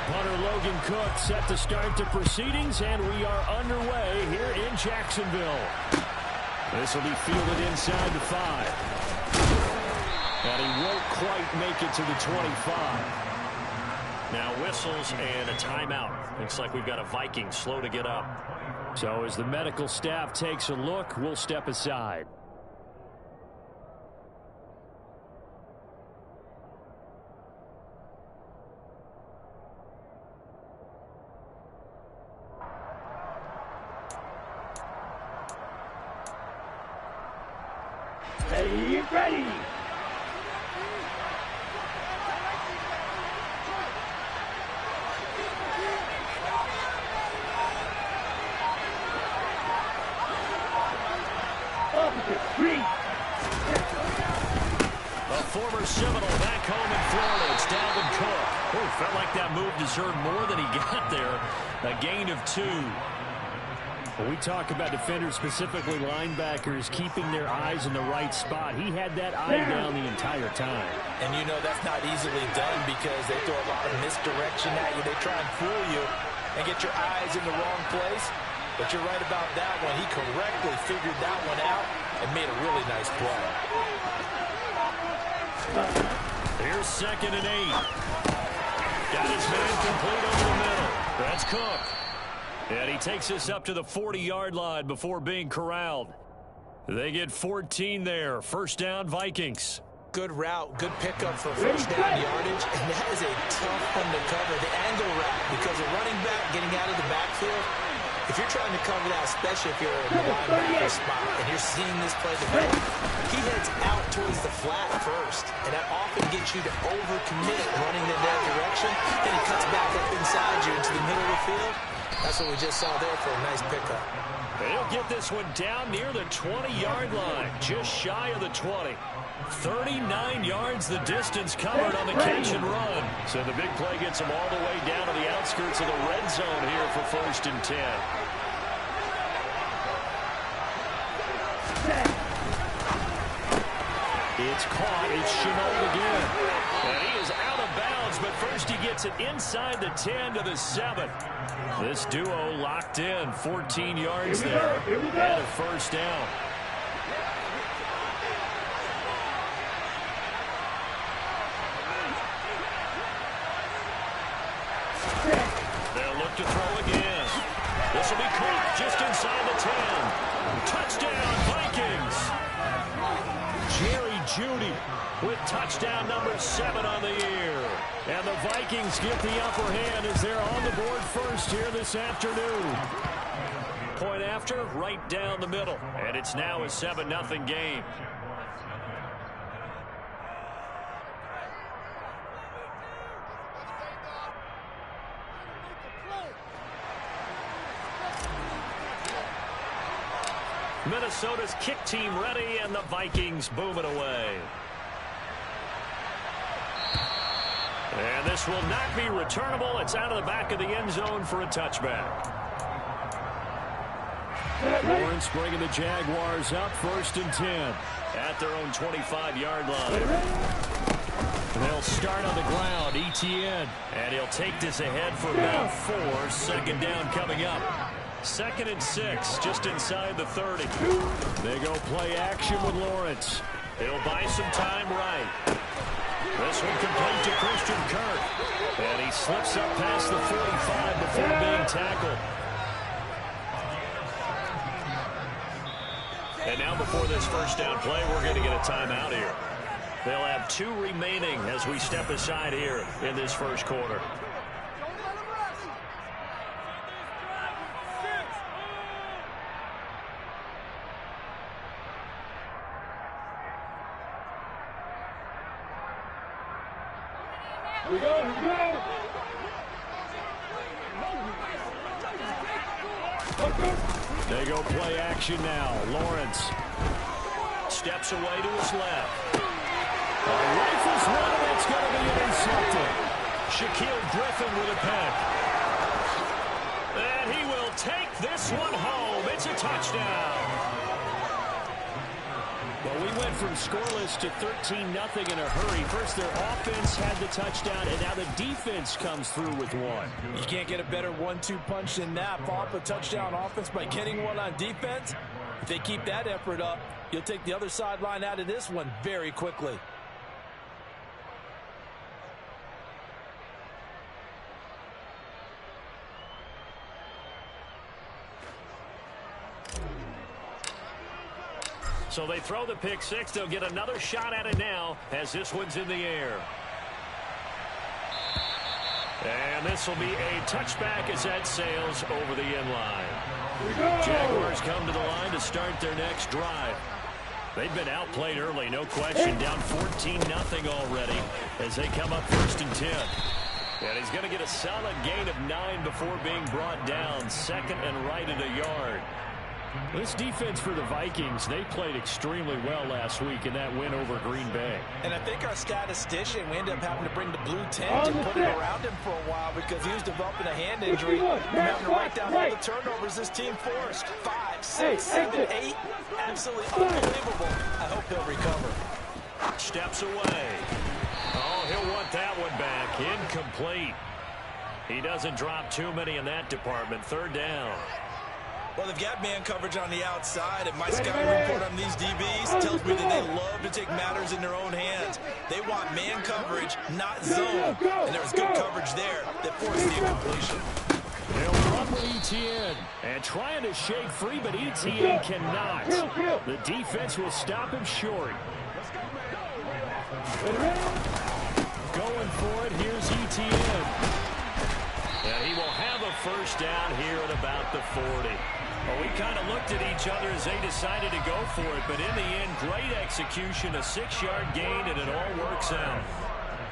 punter Logan Cook set to start the proceedings, and we are underway here in Jacksonville. This will be fielded inside the 5. And he won't quite make it to the 25. Now whistles and a timeout. Looks like we've got a Viking slow to get up. So as the medical staff takes a look, we'll step aside. Ready. A former Seminole back home in Florida. It's Dalvin Cook. Oh, felt like that move deserved more than he got there. A gain of 2. When we talk about defenders, specifically linebackers, keeping their eyes in the right spot, he had that eye down the entire time. And you know that's not easily done because they throw a lot of misdirection at you. They try and fool you and get your eyes in the wrong place. But you're right about that one. He correctly figured that one out and made a really nice play. Here's 2nd and 8. Got his man complete over the middle. That's Cook. And he takes us up to the 40-yard line before being corralled. They get 14 there. First down, Vikings. Good route, good pickup for first down yardage. And that is a tough one to cover. The angle route, because a running back getting out of the backfield, if you're trying to cover that, especially if you're in the linebacker spot and you're seeing this play develop, he heads out towards the flat first. And that often gets you to overcommit running in that direction. Then he cuts back up inside you into the middle of the field. That's what we just saw there for a nice pickup. They'll get this one down near the 20-yard line, just shy of the 20. 39 yards the distance covered on the catch and run. So the big play gets them all the way down to the outskirts of the red zone here for 1st and 10. It's caught. It's Chenault again. And he is out of bounds, but first he gets it inside the 10 to the 7. This duo locked in. 14 yards there. And a first down. They'll look to throw again. This will be caught just inside the 10. Touchdown, Vikings. Jerry Jeudy with touchdown number 7 on the year. And the Vikings get the upper hand as they're on the board first here this afternoon. Point after, right down the middle. And it's now a 7-0 game. Minnesota's kick team ready, and the Vikings boom it away. And this will not be returnable. It's out of the back of the end zone for a touchback. Lawrence bringing the Jaguars up 1st and 10 at their own 25-yard line. They'll start on the ground, Etienne, and he'll take this ahead for about 4. 2nd down coming up. 2nd and 6, just inside the 30. They go play action with Lawrence. He'll buy some time right. This one complete to Christian Kirk. And he slips up past the 45 before being tackled. And now before this first down play, we're going to get a timeout here. They'll have 2 remaining as we step aside here in this first quarter. Here we go. They go play action now. Lawrence steps away to his left. Rifles one, and that's going to be intercepted. Shaquille Griffin with a pick. And he will take this one home. It's a touchdown. Well, we went from scoreless to 13-0 in a hurry. First, their offense had the touchdown, and now the defense comes through with one. You can't get a better 1-2 punch than that. Follow up a touchdown offense by getting one on defense. If they keep that effort up, you'll take the other sideline out of this one very quickly. So they throw the pick six. They'll get another shot at it now as this one's in the air. And this will be a touchback as that sails over the end line. Jaguars come to the line to start their next drive. They've been outplayed early, no question. Down 14-0 already as they come up 1st and 10. And he's going to get a solid gain of 9 before being brought down. Second and right at a yard. This defense for the Vikings, they played extremely well last week in that win over Green Bay. And I think our statistician, we ended up having to bring the blue tent and put it around him for a while because he was developing a hand injury. We're having to write down all the turnovers this team forced. 5, 6, 7, 8. Absolutely unbelievable. I hope he'll recover. Steps away. Oh, he'll want that one back. Incomplete. He doesn't drop too many in that department. 3rd down. Well, they've got man coverage on the outside, and my scouting report on these DBs tells me that they love to take matters in their own hands. They want man coverage, not zone, and there was good coverage there that forced the incompletion. They'll run with Etienne, and trying to shake free, but Etienne cannot. The defense will stop him short. Going for it, here's Etienne. And he will have a 1st down here at about the 40. Well, we kind of looked at each other as they decided to go for it, but in the end, great execution, a 6-yard gain, and it all works out.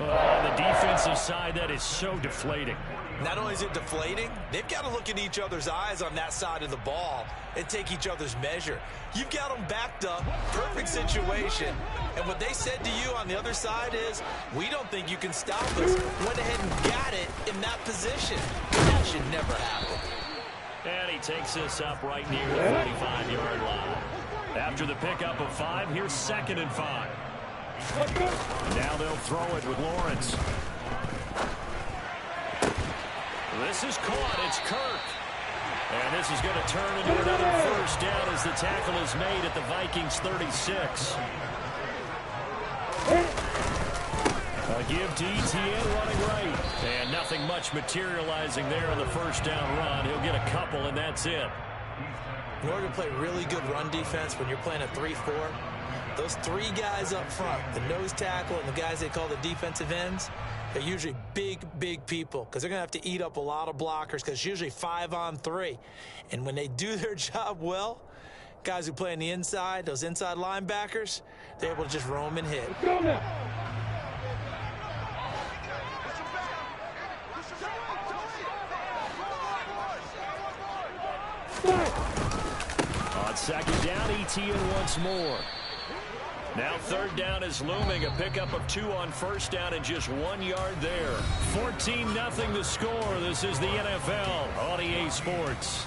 On the defensive side, that is so deflating. Not only is it deflating, they've got to look in each other's eyes on that side of the ball and take each other's measure. You've got them backed up, perfect situation, and what they said to you on the other side is, we don't think you can stop us. Went ahead and got it in that position. That should never happen. And he takes this up right near the 45-yard line. After the pickup of 5, here's 2nd and 5. Now they'll throw it with Lawrence. This is caught. It's Kirk. And this is going to turn into another 1st down as the tackle is made at the Vikings 36. A give to Etienne running right. And nothing much materializing there on the 1st down run. He'll get a couple, and that's it. In order to play really good run defense when you're playing a 3-4, those 3 guys up front, the nose tackle and the guys they call the defensive ends, they're usually big, big people because they're going to have to eat up a lot of blockers because it's usually 5 on 3. And when they do their job well, guys who play on the inside, those inside linebackers, they're able to just roam and hit. Let's go now. On 2nd down, Etienne once more. Now 3rd down is looming. A pickup of 2 on 1st down and just 1 yard there. 14-0 the score. This is the NFL on EA Sports.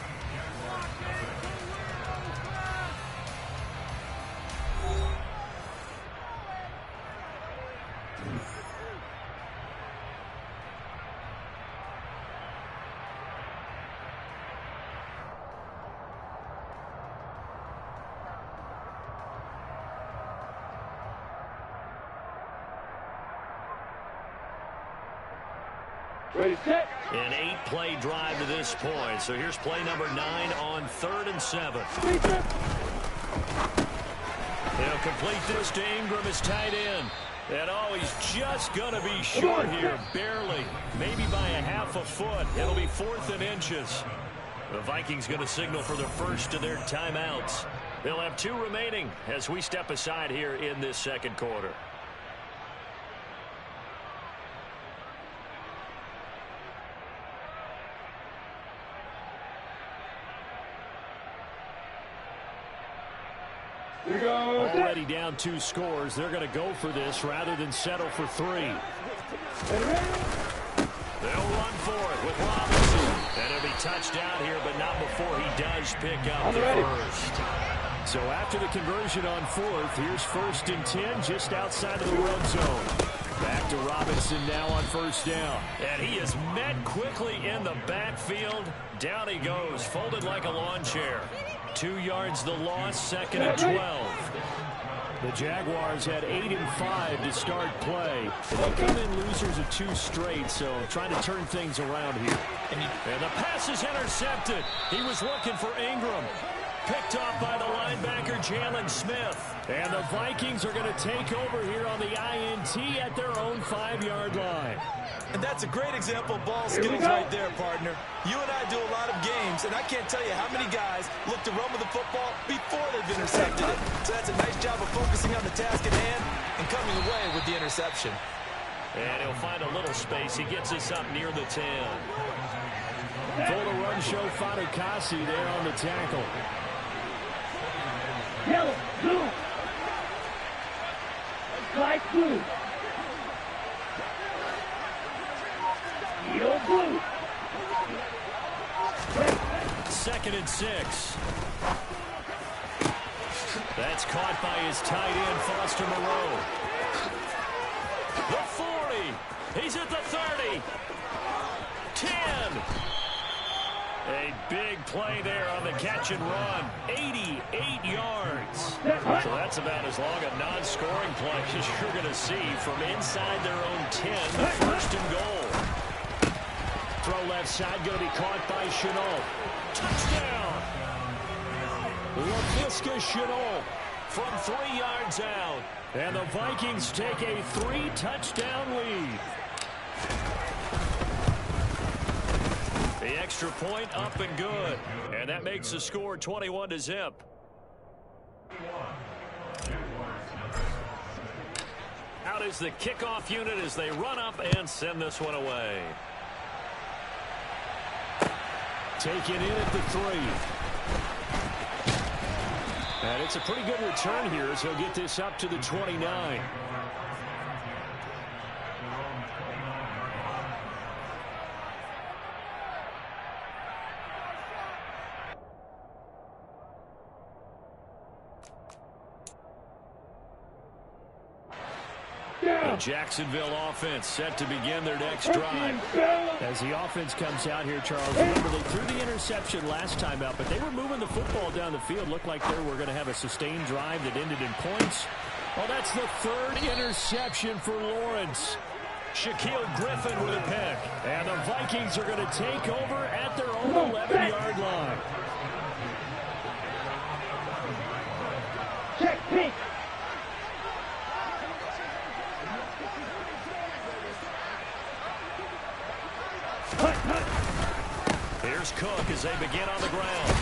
Ready, set. An 8-play drive to this point. So here's play number 9 on 3rd and 7. He'll complete this to Ingram as tight end. And oh, he's just going to be short here, barely. Maybe by a half a foot. It'll be 4th and inches. The Vikings going to signal for the first of their timeouts. They'll have 2 remaining as we step aside here in this 2nd quarter. Already down 2 scores. They're going to go for this rather than settle for 3. They'll run for it with Robinson. And it'll be touched down here, but not before he does pick up the first. So after the conversion on fourth, here's 1st and 10 just outside of the red zone. Back to Robinson now on first down. And he is met quickly in the backfield. Down he goes, folded like a lawn chair. 2 yards the loss, 2nd and 12. The Jaguars had 8 and 5 to start play. They come in losers of 2 straight, so trying to turn things around here. And the pass is intercepted. He was looking for Ingram. Picked off by the linebacker, Jalen Smith. And the Vikings are going to take over here on the INT at their own 5-yard line. And that's a great example of ball skills right there, partner. You and I do a lot of games, and I can't tell you how many guys look to run with the football before they've intercepted it. So that's a nice job of focusing on the task at hand and coming away with the interception. And he'll find a little space. He gets us up near the 10. For the run show, Fatukasi there on the tackle. Yellow, blue. Light blue. Yellow, blue. 2nd and 6. That's caught by his tight end, Foster Moreau. The 40. He's at the 30. 10. A big play there on the catch and run. 88 yards. So that's about as long a non-scoring play as you're going to see from inside their own 10. 1st and goal. Throw left side, going to be caught by Chenault. Touchdown! LaVisca Chenault from 3 yards out. And the Vikings take a 3-touchdown lead. The extra point up and good. And that makes the score 21-0. Out is the kickoff unit as they run up and send this one away. Taken in at the 3. And it's a pretty good return here as he'll get this up to the 29. The Jacksonville offense set to begin their next drive. As the offense comes out here, Charles, remember they threw the interception last time out, but they were moving the football down the field. Looked like they were going to have a sustained drive that ended in points. Oh, that's the 3rd interception for Lawrence. Shaquille Griffin with a pick. And the Vikings are going to take over at their own 11-yard line. Check, pick. Here's Cook as they begin on the ground.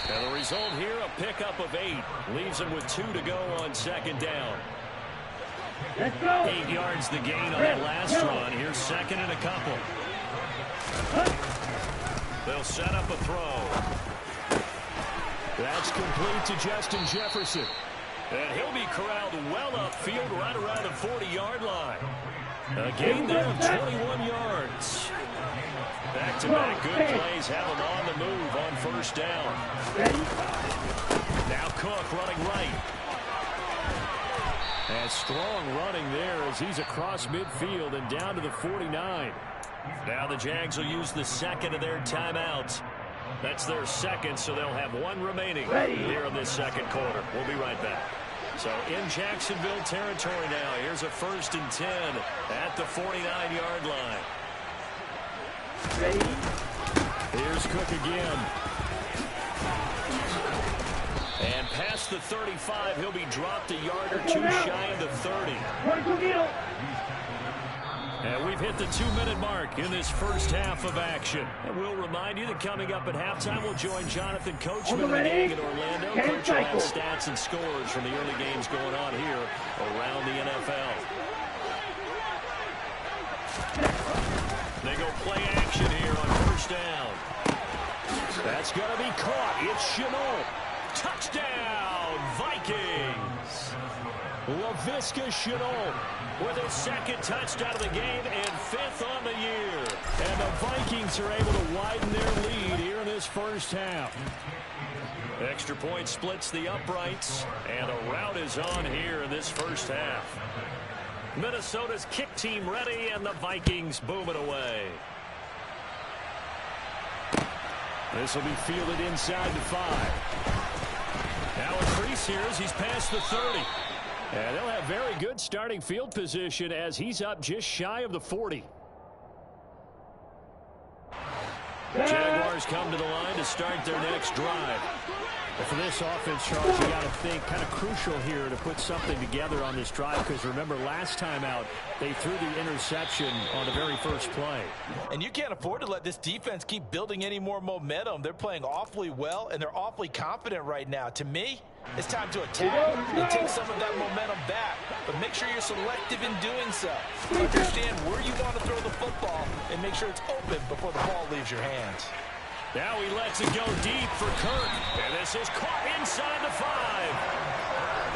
And the result here, a pickup of 8. Leaves them with 2 to go on 2nd down. Let's go. 8 yards the gain on that last run. Here's 2nd and a couple. They'll set up a throw. That's complete to Justin Jefferson. And he'll be corralled well upfield right around the 40-yard line. A gain there of 21 yards. Back-to-back good plays have him on the move on 1st down. Now Cook running right. And strong running there as he's across midfield and down to the 49. Now the Jags will use the 2nd of their timeouts. That's their 2nd, so they'll have 1 remaining here in this 2nd quarter. We'll be right back. So in Jacksonville territory now, here's a 1st and 10 at the 49-yard line. Ready? Here's Cook again. And past the 35, he'll be dropped a yard or 2 shy of the 30. And we've hit the 2-minute mark in this first half of action. And we'll remind you that coming up at halftime, we'll join Jonathan Coachman of the gang in Orlando. Coach will have stats and scores from the early games going on here around the NFL. They go play action here on 1st down. That's going to be caught. It's Chenault. Touchdown, Vikings. LaVisca Chenault with his 2nd touchdown of the game and 5th on the year. And the Vikings are able to widen their lead here in this this first half. Extra point splits the uprights, and a rout is on here in this first half. Minnesota's kick team ready, and the Vikings boom it away. This will be fielded inside the 5. Now increase here as he's past the 30. And they'll have very good starting field position as he's up just shy of the 40. Jaguars come to the line to start their next drive. But for this offense, Charles, you got to think kind of crucial here to put something together on this drive, because remember last time out they threw the interception on the very first play. And you can't afford to let this defense keep building any more momentum. They're playing awfully well, and they're awfully confident right now. To me, it's time to attack and take some of that momentum back, but make sure you're selective in doing so. Understand where you want to throw the football and make sure it's open before the ball leaves your hands. Now he lets it go deep for Kirk, and this is caught inside the 5.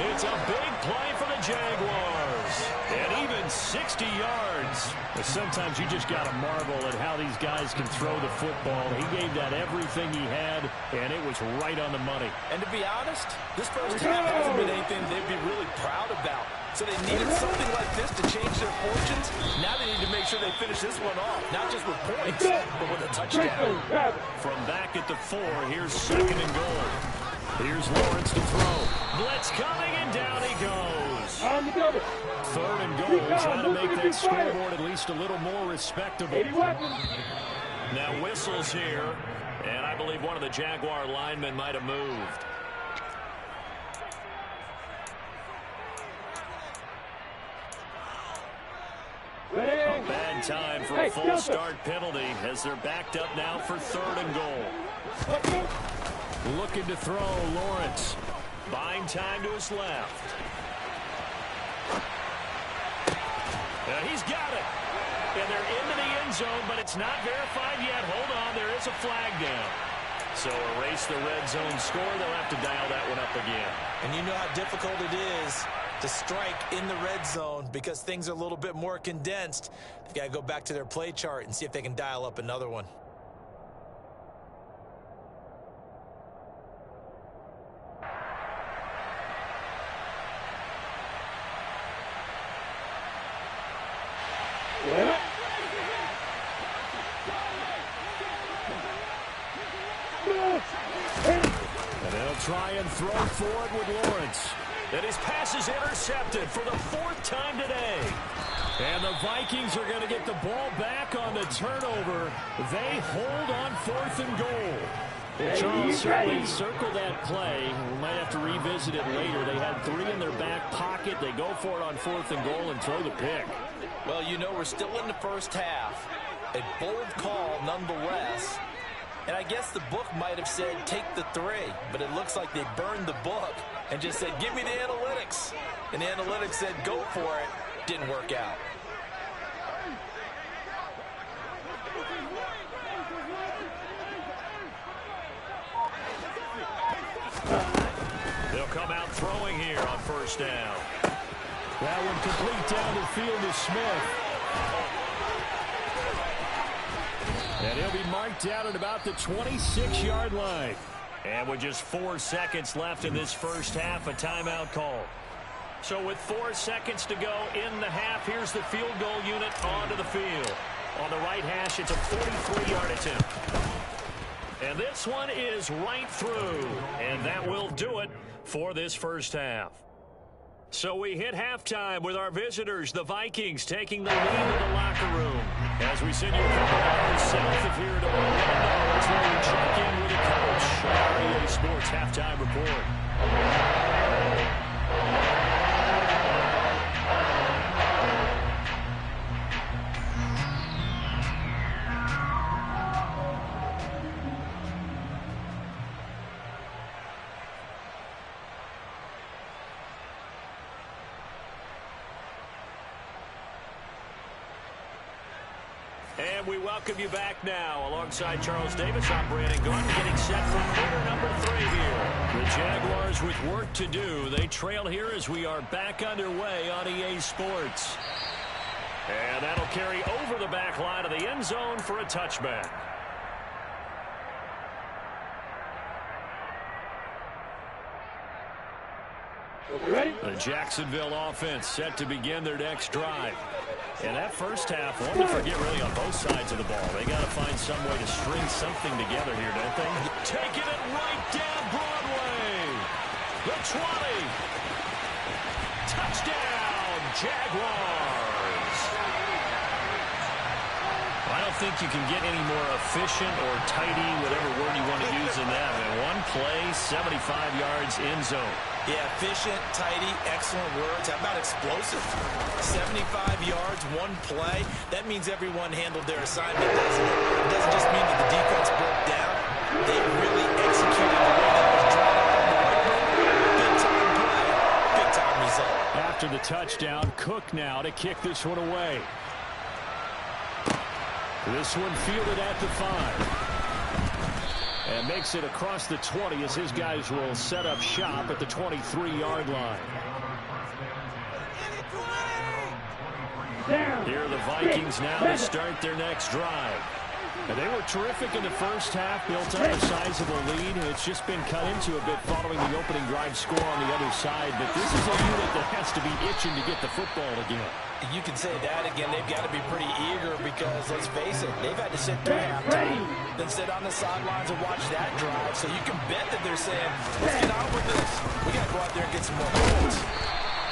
It's a big play for the Jaguars, and even 60 yards. But sometimes you just got to marvel at how these guys can throw the football. He gave that everything he had, and it was right on the money. And to be honest, this first half hasn't been anything they'd be really proud about. So they needed something like this to change their fortunes. Now they need to make sure they finish this one off, not just with points, but with a touchdown. From back at the 4, here's 2nd and goal. Here's Lawrence to throw. Blitz coming, and down he goes. 3rd and goal, trying to make that scoreboard at least a little more respectable. Now whistles here, and I believe one of the Jaguar linemen might have moved. A bad time for a full start penalty as they're backed up now for 3rd and goal. Looking to throw, Lawrence. Buying time to his left. He's got it. And they're into the end zone, but it's not verified yet. Hold on, there is a flag down. So erase the red zone score. They'll have to dial that one up again. And you know how difficult it is to strike in the red zone because things are a little bit more condensed. They've got to go back to their play chart and see if they can dial up another one. And they'll try and throw forward with Lawrence. And his pass is intercepted for the 4th time today. And the Vikings are going to get the ball back on the turnover. They hold on 4th and goal. Well, Charles, certainly circle that play. We might have to revisit it later. They had 3 in their back pocket. They go for it on 4th and goal and throw the pick. Well, you know, we're still in the first half. A bold call nonetheless. And I guess the book might have said take the 3, but it looks like they burned the book and just said give me the analytics. And the analytics said go for it. Didn't work out. They'll come out throwing here on 1st down. That one complete down the field to Smith. And he'll be marked out at about the 26-yard line. And with just 4 seconds left in this first half, a timeout call. So with 4 seconds to go in the half, here's the field goal unit onto the field. On the right hash, it's a 43-yard attempt. And this one is right through. And that will do it for this first half. So we hit halftime with our visitors, the Vikings, taking the lead in the locker room. As we send you a couple hours south of here to Orlando, it's where we check in with the coach. Our EA Sports Halftime Report. And we welcome you back now. Alongside Charles Davis, I'm Brandon Gordon, getting set for quarter number 3 here. The Jaguars with work to do. They trail here as we are back underway on EA Sports. And that'll carry over the back line of the end zone for a touchback. Ready? The Jacksonville offense set to begin their next drive. And that first half, one to forget really on both sides of the ball. They got to find some way to string something together here, don't they? Taking it right down Broadway. The 20. Touchdown, Jaguars. I don't think you can get any more efficient or tidy, whatever word you want to use in that. And one play, 75 yards in zone. Yeah, efficient, tidy, excellent words. How about explosive? 75 yards, one play. That means everyone handled their assignment, doesn't it? It doesn't just mean that the defense broke down. They really executed the way that was drawn up on the whiteboard. Big-time play, big-time result. After the touchdown, Cook now to kick this one away. This one fielded at the 5. And makes it across the 20 as his guys will set up shop at the 23-yard line. Here are the Vikings now to start their next drive. And they were terrific in the first half, built up a sizable lead. It's just been cut into a bit following the opening drive score on the other side. But this is a unit that has to be itching to get the football again. You can say that again. They've got to be pretty eager because, let's face it, they've had to sit through halftime, then sit on the sidelines and watch that drive. So you can bet that they're saying, let's get on with this. We got to go out there and get some more points.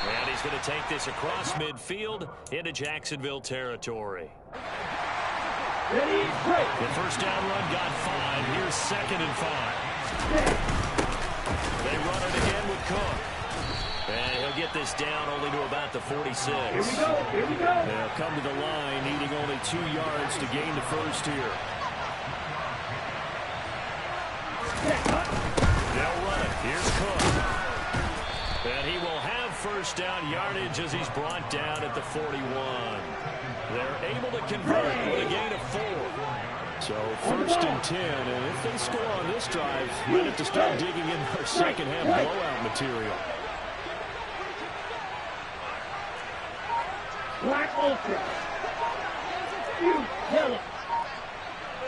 And he's going to take this across midfield into Jacksonville territory. Ready? Break. The first down run got 5. Here's 2nd and 5. They run it again with Cook. And he'll get this down only to about the 46. Here we go. Here we go. They'll come to the line, needing only 2 yards to gain the first here. They'll run it. Here's Cook. And he will have first down yardage as he's brought down at the 41. They're able to convert with a gain of 4. So 1st and 10, and if they score on this drive, might have to start digging in their second half blowout material. Black Ultra. You kill it.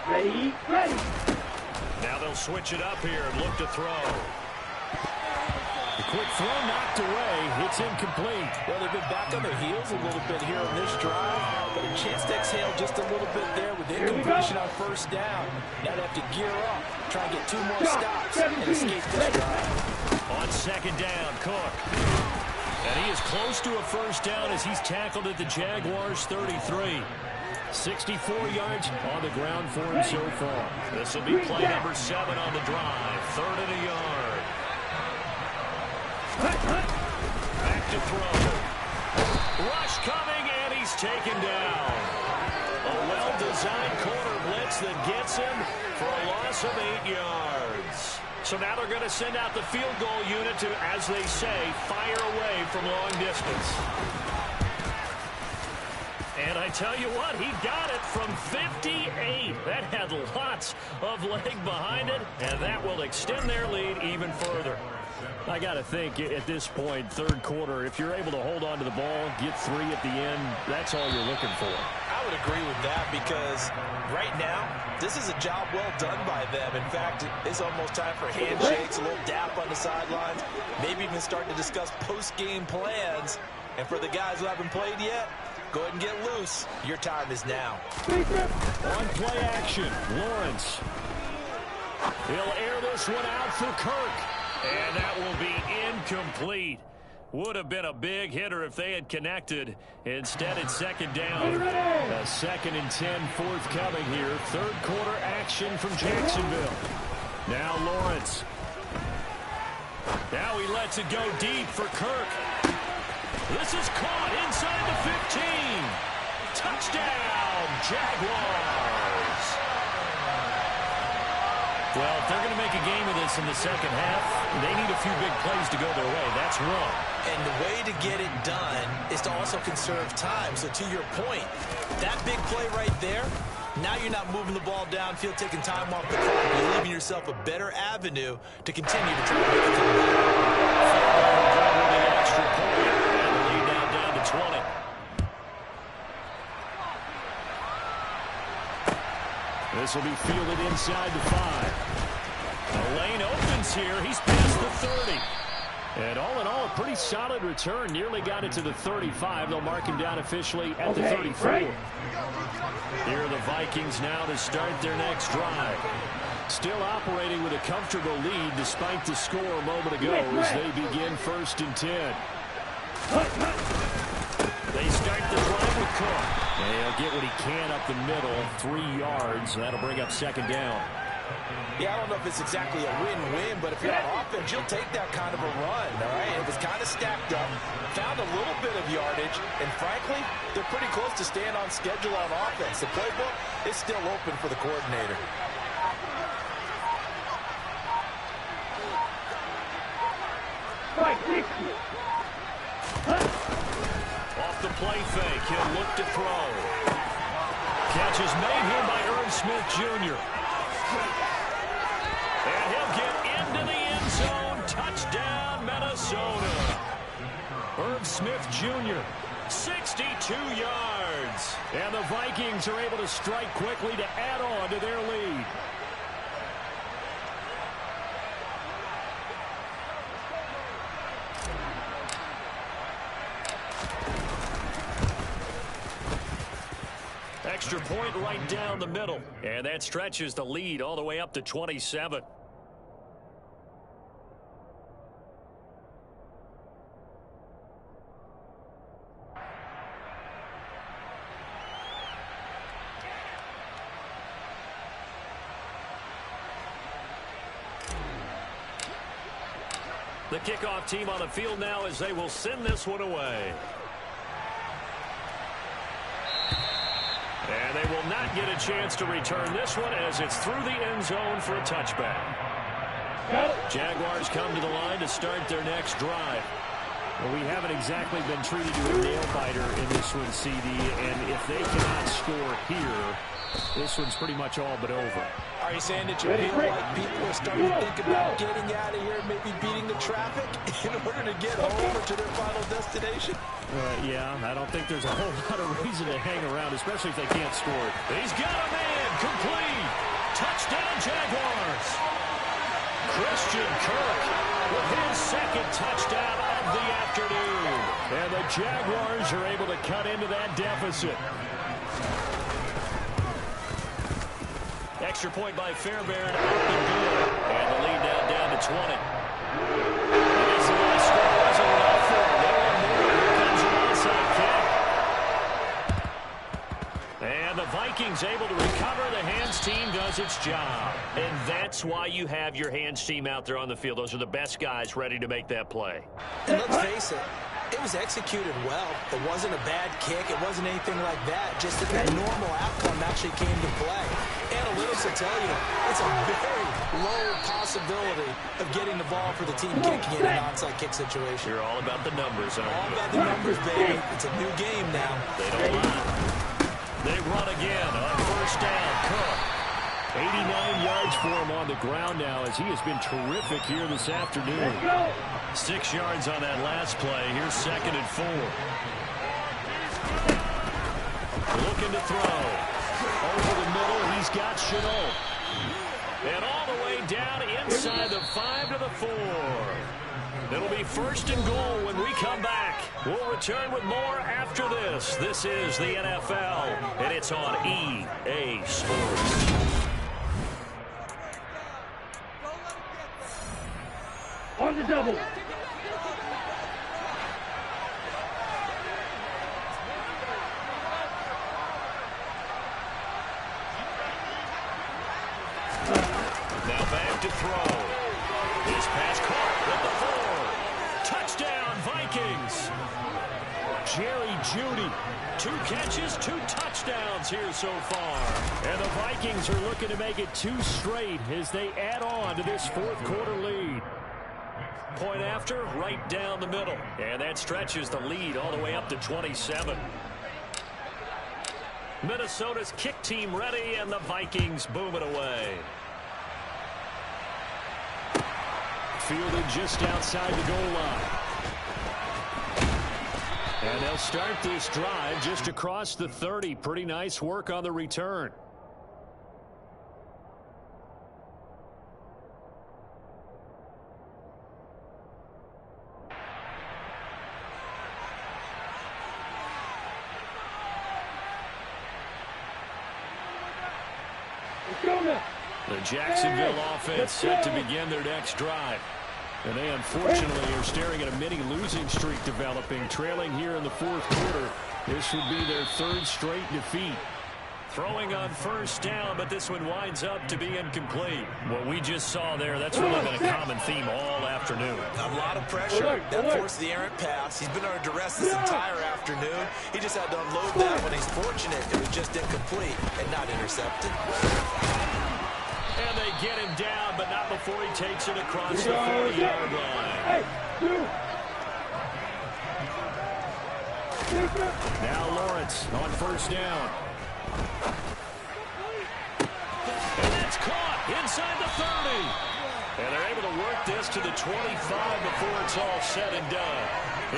Ready? Ready. Now they'll switch it up here and look to throw. The quick throw knocked away. It's incomplete. Well, they've been back on their heels a little bit here on this drive, but a chance to exhale just a little bit there with incompletion on first down. Now they have to gear up, try and get 2 more stops and escape this drive. On 2nd down, Cook. And he is close to a first down as he's tackled at the Jaguars' 33. 64 yards on the ground for him so far. This will be play number 7 on the drive. 3rd and a yard. Back to throw. Rush coming, and he's taken down. A well-designed corner blitz that gets him for a loss of 8 yards. So now they're going to send out the field goal unit to, as they say, fire away from long distance. And I tell you what, he got it from 58. That had lots of leg behind it, and that will extend their lead even further. I got to think at this point, 3rd quarter, if you're able to hold on to the ball, get 3 at the end, that's all you're looking for. I would agree with that because right now, this is a job well done by them. In fact, it's almost time for handshakes, a little dap on the sidelines, maybe even start to discuss post-game plans. And for the guys who haven't played yet, go ahead and get loose. Your time is now. On play action, Lawrence. He'll air this one out for Kirk. And that will be incomplete. Would have been a big hitter if they had connected. Instead, it's 2nd down. A 2nd and 10 forthcoming here. 3rd quarter action from Jacksonville. Now Lawrence. Now he lets it go deep for Kirk. This is caught inside the 15. Touchdown, Jaguars. Well, if they're going to make a game of this in the second half, they need a few big plays to go their way. That's one. And the way to get it done is to also conserve time. So to your point, that big play right there, now you're not moving the ball downfield, taking time off the clock. You're leaving yourself a better avenue to continue to try to make a comeback. The extra point, and the lead now down to 20. This will be fielded inside the 5. The lane opens here. He's past the 30. And all in all, a pretty solid return. Nearly got it to the 35. They'll mark him down officially at the 34. Right. Here are the Vikings now to start their next drive. Still operating with a comfortable lead despite the score a moment ago as they begin 1st and 10. They start the drive with Cook. And he'll get what he can up the middle, 3 yards. That'll bring up 2nd down. Yeah, I don't know if it's exactly a win-win, but if you're on offense, you'll take that kind of a run, all right? It was kind of stacked up, found a little bit of yardage, and frankly, they're pretty close to staying on schedule on offense. The playbook is still open for the coordinator. Right, 60. Off the play fake, he'll look to throw. Catch is made here by Irv Smith Jr. And he'll get into the end zone. Touchdown, Minnesota. Irv Smith Jr., 62 yards. And the Vikings are able to strike quickly to add on to their lead. Extra point right down the middle. And that stretches the lead all the way up to 27. The kickoff team on the field now as they will send this one away. And they will not get a chance to return this one as it's through the end zone for a touchback. Jaguars come to the line to start their next drive. Well, we haven't exactly been treated to a nail-biter in this one, CD, and if they cannot score here, this one's pretty much all but over. Are you saying that you feel like people are starting to think about getting out of here, maybe beating the traffic in order to get home or to their final destination? Yeah, I don't think there's a whole lot of reason to hang around, especially if they can't score. He's got a man, complete. Touchdown, Jaguars. Christian Kirk with his 2nd touchdown of the afternoon. And the Jaguars are able to cut into that deficit. Extra point by Fairbairn, up and good. And the lead now down to 20. And this last score wasn't enough for them. They want more. Here comes an onside kick. And the Vikings able to recover. The hands team does its job. And that's why you have your hands team out there on the field. Those are the best guys ready to make that play. And let's face it, it was executed well. It wasn't a bad kick. It wasn't anything like that. Just that normal outcome actually came to play. Analytics will tell you it's a very low possibility of getting the ball for the team kicking in an onside kick situation. You're all about the numbers, aren't you? All about the numbers, baby. It's a new game now. They don't lie. They run again on 1st down. Cook. 89 yards for him on the ground now as he has been terrific here this afternoon. 6 yards on that last play. Here's 2nd and 4. Looking to throw. Over the middle, he's got Chenault. And all the way down inside the 5 to the 4. It'll be 1st and goal when we come back. We'll return with more after this. This is the NFL, and it's on EA Sports. On the double. Now back to throw. This pass caught with the 4. Touchdown, Vikings. Jerry Jeudy. 2 catches, 2 touchdowns here so far. And the Vikings are looking to make it 2 straight as they add on to this 4th quarter lead. Point after, right down the middle. And that stretches the lead all the way up to 27. Minnesota's kick team ready, and the Vikings boom it away. Fielded just outside the goal line. And they'll start this drive just across the 30. Pretty nice work on the return. The Jacksonville offense set to begin their next drive. And they unfortunately are staring at a mini losing streak developing, trailing here in the fourth quarter. This would be their third straight defeat. Throwing on first down, but this one winds up to be incomplete. What we just saw there, that's really been a common theme all afternoon. A lot of pressure. That forced the errant pass. He's been under duress this entire afternoon. He just had to unload that when he's fortunate. It was just incomplete and not intercepted. And they get him down, but not before he takes it across the 40-yard line. Now Lawrence on first down. And that's caught inside the 30. And they're able to work this to the 25 before it's all said and done.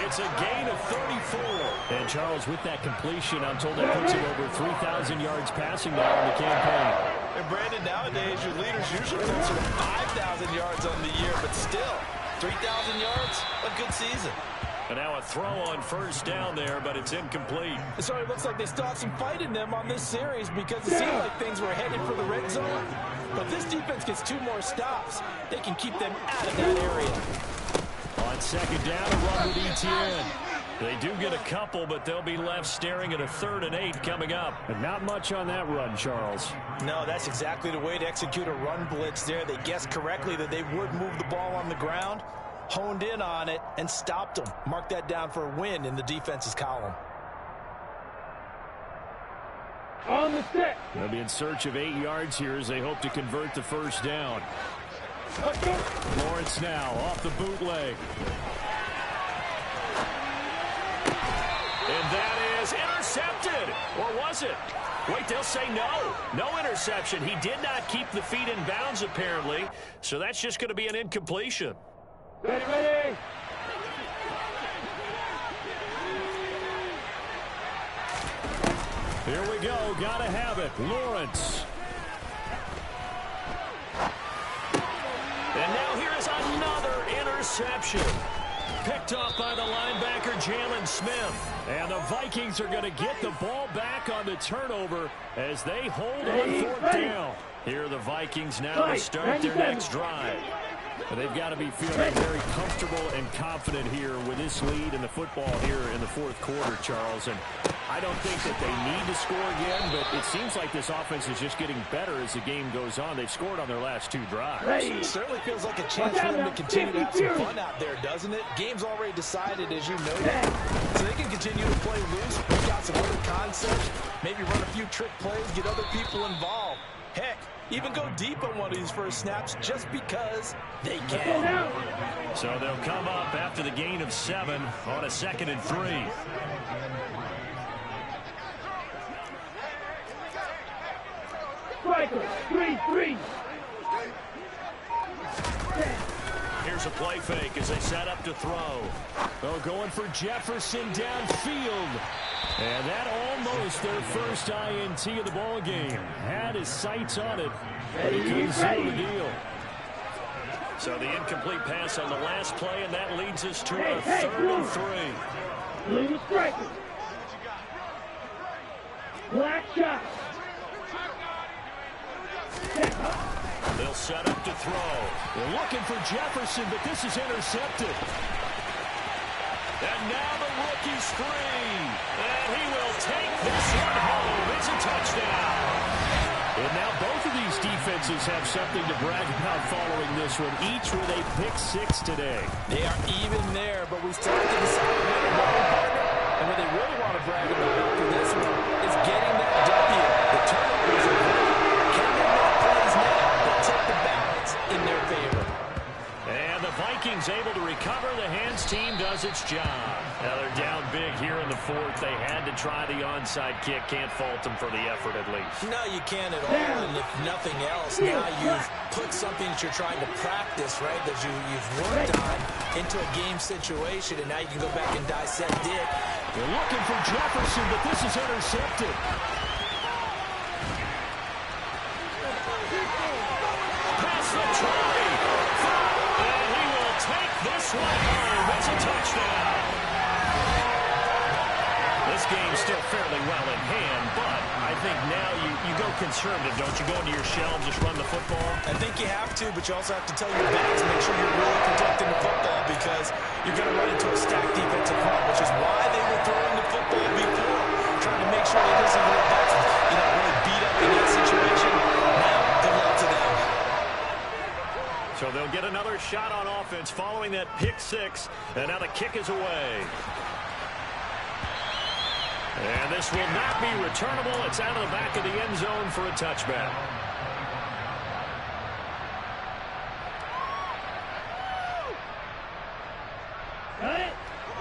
It's a gain of 34. And Charles, with that completion, I'm told that puts him over 3,000 yards passing now in the campaign. And Brandon, nowadays your leaders usually closer to 5,000 yards on the year, but still, 3,000 yards, a good season. And now a throw on first down there, but it's incomplete. So it looks like they still have some fight in them on this series because it seemed like things were headed for the red zone. But if this defense gets 2 more stops, they can keep them out of that area. On second down, a run with ETN. They do get a couple, but they'll be left staring at a 3rd and 8 coming up. And not much on that run, Charles. No, that's exactly the way to execute a run blitz there. They guessed correctly that they would move the ball on the ground, honed in on it, and stopped them. Mark that down for a win in the defense's column. On the set. They'll be in search of 8 yards here as they hope to convert the first down. Lawrence now off the bootleg. And that is intercepted. Or was it? Wait, they'll say no. No interception. He did not keep the feet in bounds, apparently. So that's just going to be an incompletion. Ready, ready. Here we go. Got to have it. Lawrence. And now here is another interception. Picked off by the linebacker, Jalen Smith. And the Vikings are going to get the ball back on the turnover as they hold on 4th down. Here are the Vikings now to start their next drive. But they've got to be feeling very comfortable and confident here with this lead in the football here in the 4th quarter, Charles. And I don't think that they need to score again, but it seems like this offense is just getting better as the game goes on. They've scored on their last 2 drives. It certainly feels like a chance for them to continue to have some fun out there, doesn't it? Game's already decided, as you noted. So they can continue to play loose, pick out some other concepts, maybe run a few trick plays, get other people involved. Heck, even go deep on one of these first snaps just because they can. So they'll come up after the gain of 7 on a 2nd and 3. Striker, 3-3. Here's a play fake as they set up to throw. Oh, going for Jefferson downfield. And that almost their first INT of the ball game. Had his sights on it, but he couldn't seal the deal. So the incomplete pass on the last play, and that leads us to a 3rd and 3. Blue striker. Black shot. They'll set up to throw. They're looking for Jefferson, but this is intercepted. And now the rookie's free. And he will take this one home. It's a touchdown. And now both of these defenses have something to brag about following this one, each with a pick-6 today. They are even there, but we still have to decide when to brag, partner. And what they really want to brag about after this one is getting that W. The turnovers are great. Can they make plays now that tip the balance in their favor? And the Vikings able to recover. The hands team does its job. Now they're down big here in the 4th. They had to try the onside kick. Can't fault them for the effort at least. No, you can't at all. And if nothing else, now you've put something that you're trying to practice, right, that you've worked on into a game situation, and now you can go back and dissect it. They're looking for Jefferson, but this is intercepted. Pass the try. And he will take this one home. It's a touchdown. The this game's still fairly well in hand, but I think now you go conservative, don't you? Go into your shell and just run the football? I think you have to, but you also have to tell your backs, make sure you're really protecting the football because you're going to run into a stacked defensive front, which is why they were throwing the football before, trying to make sure they listen to their backs and, really beat up in that situation. Now, good luck to them. So they'll get another shot on offense following that pick six, and now the kick is away. And this will not be returnable. It's out of the back of the end zone for a touchback.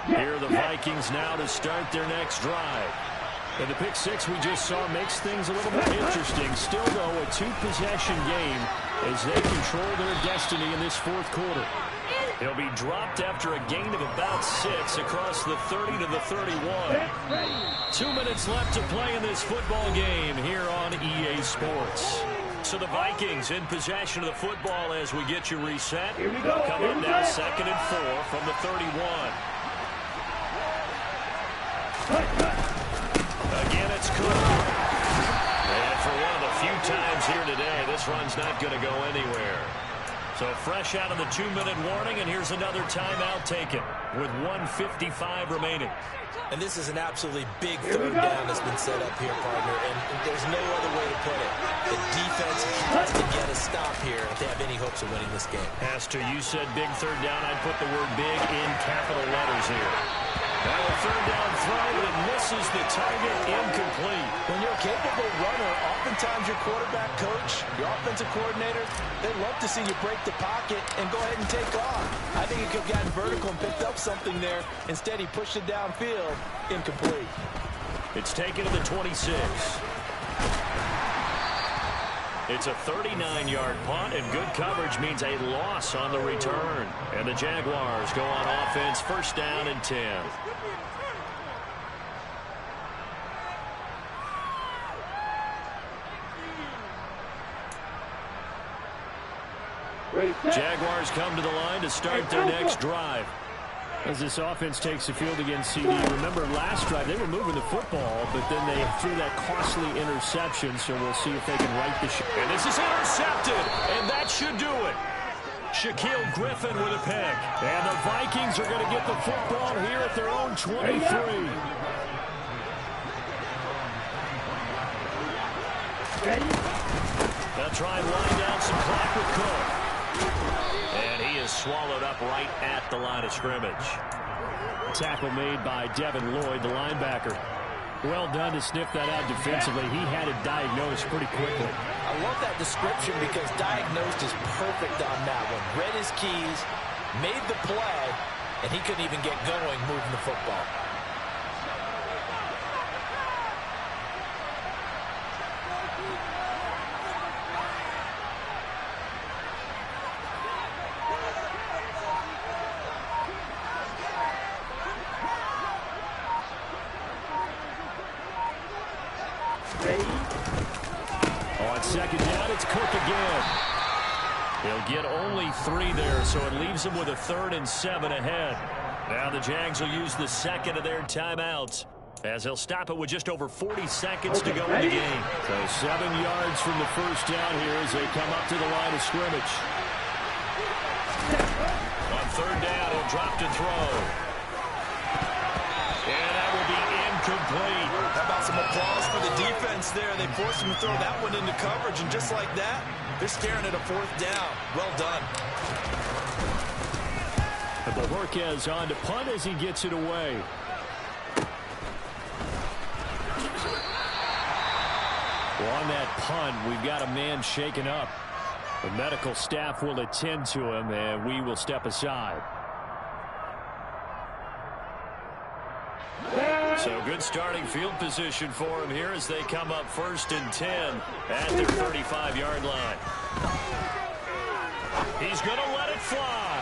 Here are the Vikings now to start their next drive. And the pick six we just saw makes things a little bit interesting. Still, though, a two-possession game as they control their destiny in this fourth quarter. He'll be dropped after a gain of about 6 across the 30 to the 31. 2 minutes left to play in this football game here on EA Sports. So the Vikings in possession of the football as we get you reset. They'll come up now 2nd and 4 from the 31. Again, it's Cook. And for one of the few times here today, this run's not going to go anywhere. So fresh out of the 2-minute warning, and here's another timeout taken with 1:55 remaining. And this is an absolutely big third down that's been set up here, partner, and there's no other way to put it. The defense has to get a stop here if they have any hopes of winning this game. Pastor, you said big third down. I'd put the word big in capital letters here. Now a third down throw, but it misses the target, incomplete. When you're a capable runner, oftentimes your quarterback coach, your offensive coordinator, they love to see you break the pocket and go ahead and take off. I think he could have gotten vertical and picked up something there. Instead, he pushed it downfield, incomplete. It's taken to the 26. It's a 39-yard punt, and good coverage means a loss on the return. And the Jaguars go on offense, first down and 10. Jaguars come to the line to start their next drive. As this offense takes the field against CD, remember last drive they were moving the football, but then they threw that costly interception, so we'll see if they can right the ship. And this is intercepted, and that should do it. Shaquille Griffin with a pick. And the Vikings are going to get the football here at their own 23. They'll try and wind down some clock with Cook. And he is swallowed up right at the line of scrimmage. Tackle made by Devin Lloyd, the linebacker. Well done to sniff that out defensively. He had it diagnosed pretty quickly. I love that description because diagnosed is perfect on that one. Read his keys, made the play, and he couldn't even get going moving the football. On second down, it's Cook again. He'll get only 3 there, so it leaves him with a 3rd and 7 ahead. Now the Jags will use the second of their timeouts as they'll stop it with just over 40 seconds to go in the game. So 7 yards from the first down here as they come up to the line of scrimmage. On third down, he'll drop to throw. And that will be incomplete. How about some applause for the defense there? They forced him to throw that one into coverage, and just like that, they're staring at a 4th down. Well done. But Jorquez on to punt as he gets it away. Well, on that punt, we've got a man shaken up. The medical staff will attend to him, and we will step aside. So good starting field position for him here as they come up 1st and 10 at their 35-yard line. He's going to let it fly.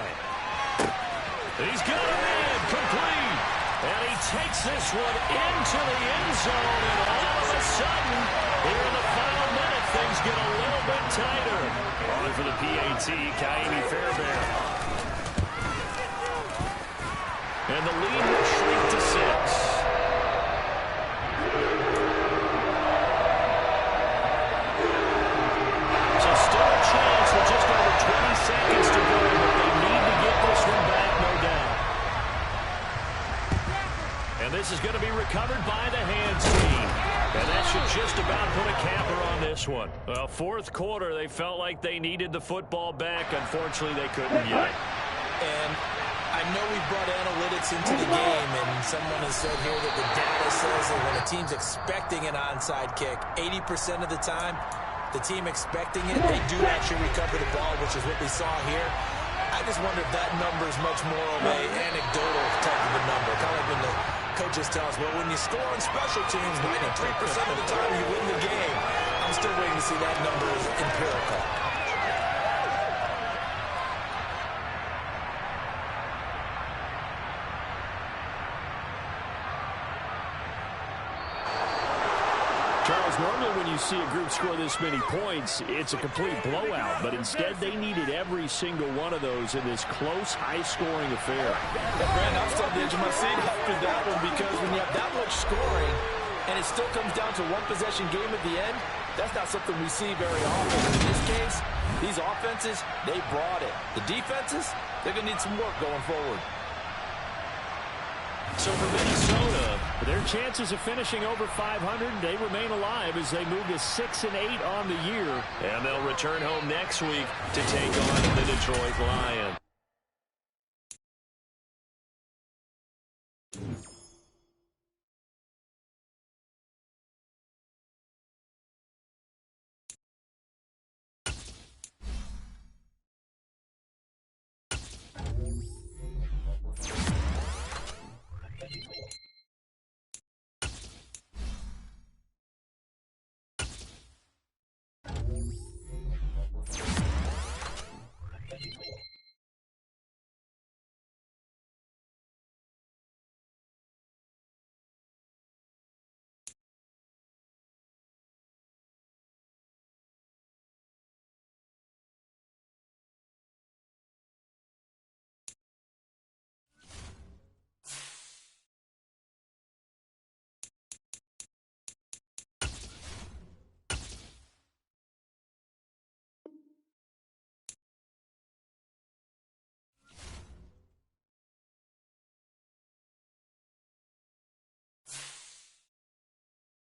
He's got a man complete. And he takes this one into the end zone. And all of a sudden, here in the final minute, things get a little bit tighter. On for the PAT, Kaimi Fairbairn. And the lead will shrink to 6. this one. Well, fourth quarter, they felt like they needed the football back. Unfortunately, they couldn't yet. And I know we brought analytics into the game, and someone has said here that the data says that when a team's expecting an onside kick, 80% of the time, the team expecting it, they do actually recover the ball, which is what we saw here. I just wonder if that number is much more of an anecdotal type of a number. Kind of like when the coaches tell us, well, when you score on special teams, 93% of the time you win the game. I'm still waiting to see that number is empirical. Charles, normally when you see a group score this many points, it's a complete blowout. But instead, they needed every single one of those in this close, high-scoring affair. Yeah, Brandon, I'm still on the edge of my seat after that one, because when you have that much scoring and it still comes down to one-possession game at the end, that's not something we see very often. In this case, these offenses, they brought it. The defenses, they're going to need some work going forward. So for Minnesota, their chances of finishing over 500, they remain alive as they move to 6-8 on the year. And they'll return home next week to take on the Detroit Lions.